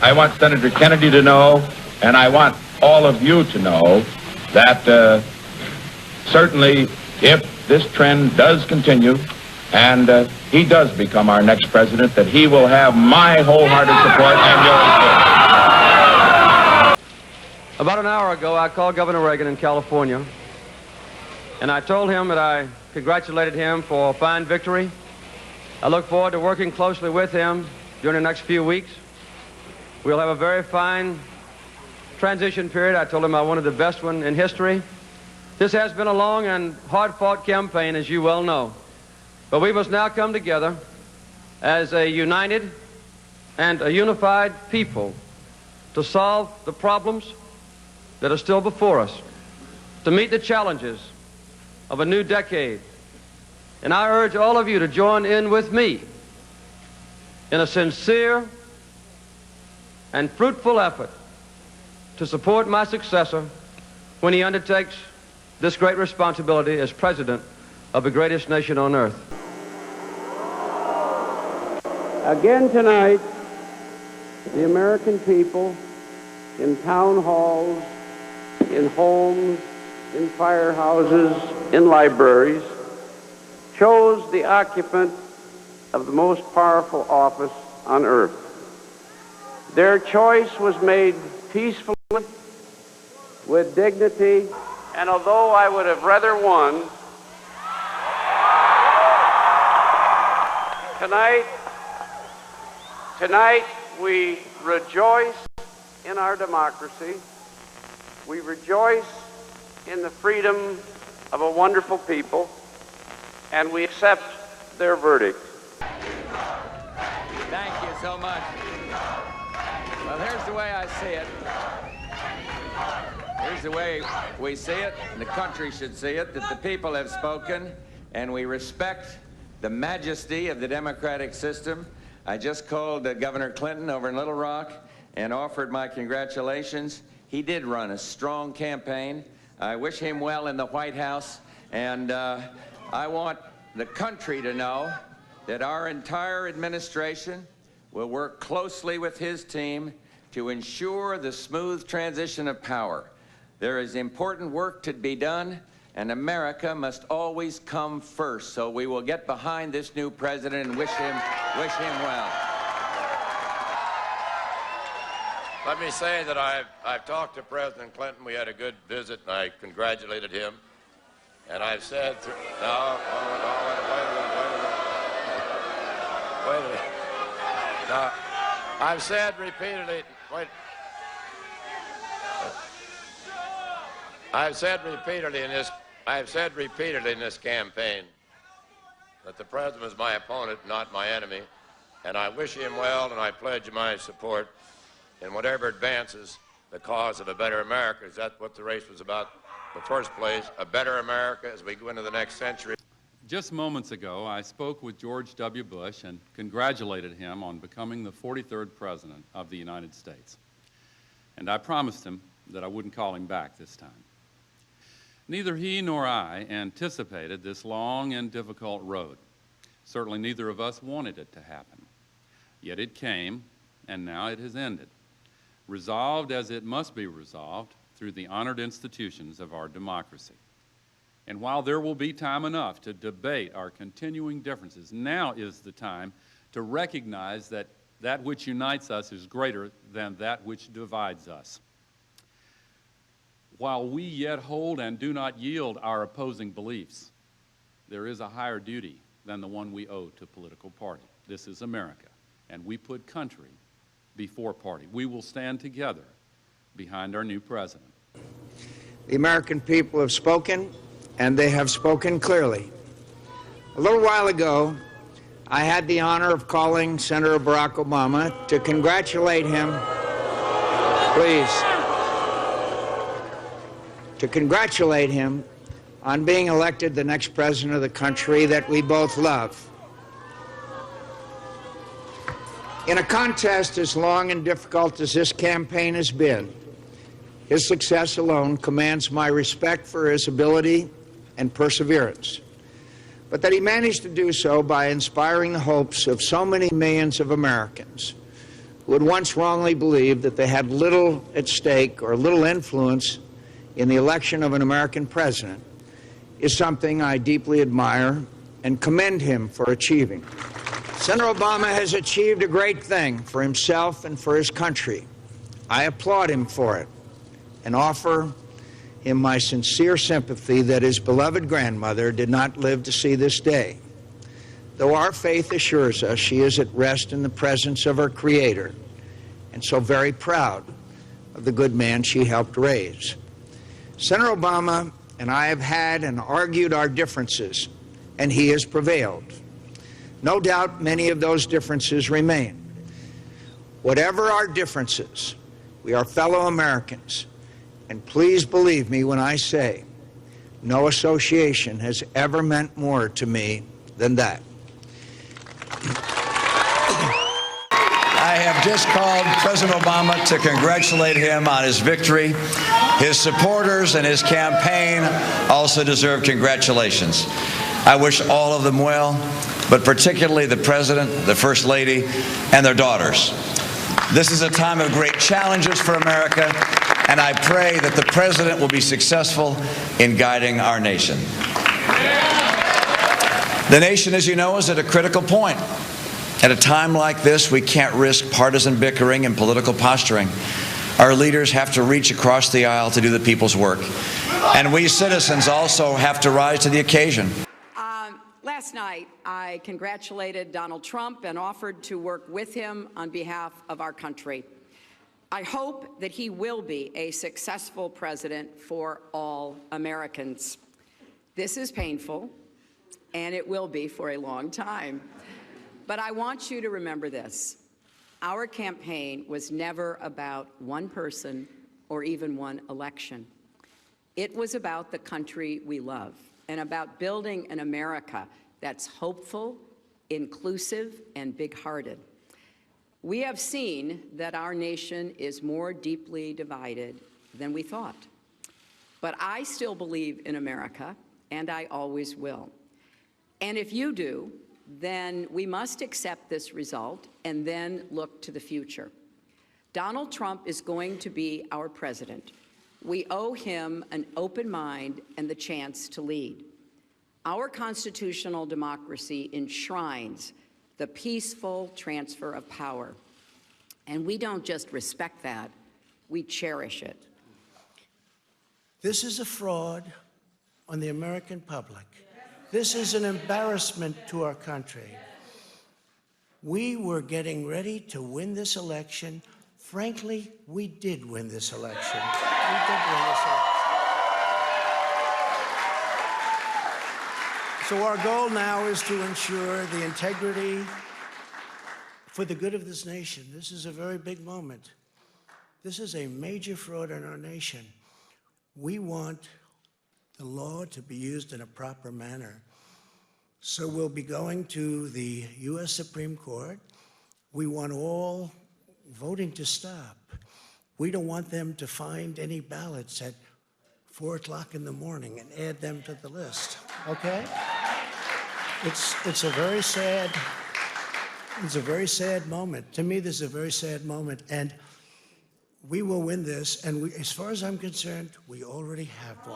I want Senator Kennedy to know, and I want all of you to know, that certainly if this trend does continue and he does become our next president, that he will have my wholehearted support and yours too. About an hour ago, I called Governor Reagan in California, and I told him that I congratulated him for a fine victory. I look forward to working closely with him during the next few weeks. We'll have a very fine transition period. I told him I wanted the best one in history. This has been a long and hard-fought campaign, as you well know. But we must now come together as a united and a unified people to solve the problems that are still before us, to meet the challenges of a new decade. And I urge all of you to join in with me in a sincere and fruitful effort to support my successor when he undertakes this great responsibility as president of the greatest nation on earth. Again tonight, the American people, in town halls, in homes, in firehouses, in libraries, chose the occupant of the most powerful office on earth. Their choice was made peacefully, with dignity, and although I would have rather won, tonight we rejoice in our democracy. We rejoice in the freedom of a wonderful people, and we accept their verdict. Thank you so much. Well, here's the way I see it. Here's the way we see it, and the country should see it, that the people have spoken, and we respect the majesty of the democratic system. I just called Governor Clinton over in Little Rock and offered my congratulations. He did run a strong campaign. I wish him well in the White House, and I want the country to know that our entire administration will work closely with his team to ensure the smooth transition of power. There is important work to be done, and America must always come first. So we will get behind this new president and wish him well. Let me say that I've talked to President Clinton. We had a good visit, and I congratulated him. And I've said, wait a minute. Now, I've said repeatedly, I've said repeatedly in this campaign that the president is my opponent, not my enemy, and I wish him well, and I pledge my support in whatever advances the cause of a better America. Is that what the race was about in the first place? A better America as we go into the next century. Just moments ago, I spoke with George W. Bush and congratulated him on becoming the 43rd President of the United States. And I promised him that I wouldn't call him back this time. Neither he nor I anticipated this long and difficult road. Certainly neither of us wanted it to happen. Yet it came, and now it has ended, resolved as it must be resolved through the honored institutions of our democracy. And while there will be time enough to debate our continuing differences, now is the time to recognize that that which unites us is greater than that which divides us. While we yet hold and do not yield our opposing beliefs, there is a higher duty than the one we owe to political party. This is America, and we put country before party. We will stand together behind our new president. The American people have spoken, and they have spoken clearly. A little while ago, I had the honor of calling Senator Barack Obama to congratulate him, to congratulate him on being elected the next president of the country that we both love. In a contest as long and difficult as this campaign has been, his success alone commands my respect for his ability and perseverance. But that he managed to do so by inspiring the hopes of so many millions of Americans who had once wrongly believed that they had little at stake or little influence in the election of an American president, is something I deeply admire and commend him for achieving. Senator Obama has achieved a great thing for himself and for his country. I applaud him for it and offer him my sincere sympathy that his beloved grandmother did not live to see this day. Though our faith assures us she is at rest in the presence of her Creator, and so very proud of the good man she helped raise. Senator Obama and I have had and argued our differences, and he has prevailed. No doubt many of those differences remain. Whatever our differences, we are fellow Americans, and please believe me when I say no association has ever meant more to me than that. I have just called President Obama to congratulate him on his victory. His supporters and his campaign also deserve congratulations. I wish all of them well, but particularly the President, the First Lady, and their daughters. This is a time of great challenges for America, and I pray that the President will be successful in guiding our nation. The nation, as you know, is at a critical point. At a time like this, we can't risk partisan bickering and political posturing. Our leaders have to reach across the aisle to do the people's work. And we citizens also have to rise to the occasion. Last night, I congratulated Donald Trump and offered to work with him on behalf of our country. I hope that he will be a successful president for all Americans. This is painful, and it will be for a long time. But I want you to remember this. Our campaign was never about one person or even one election. It was about the country we love and about building an America that's hopeful, inclusive, and big-hearted. We have seen that our nation is more deeply divided than we thought. But I still believe in America, and I always will. And if you do, then we must accept this result and then look to the future. Donald Trump is going to be our president. We owe him an open mind and the chance to lead. Our constitutional democracy enshrines the peaceful transfer of power. And we don't just respect that, we cherish it. This is a fraud on the American public. This is an embarrassment to our country. We were getting ready to win this election. Frankly, we did win this election. We did win this election. So our goal now is to ensure the integrity for the good of this nation. This is a very big moment. This is a major fraud in our nation. We want the law to be used in a proper manner. So we'll be going to the U.S. Supreme Court. We want all voting to stop. We don't want them to find any ballots at 4 o'clock in the morning and add them to the list, okay? It's a very sad moment. To me, this is a very sad moment, and we will win this, and as far as I'm concerned, we already have won.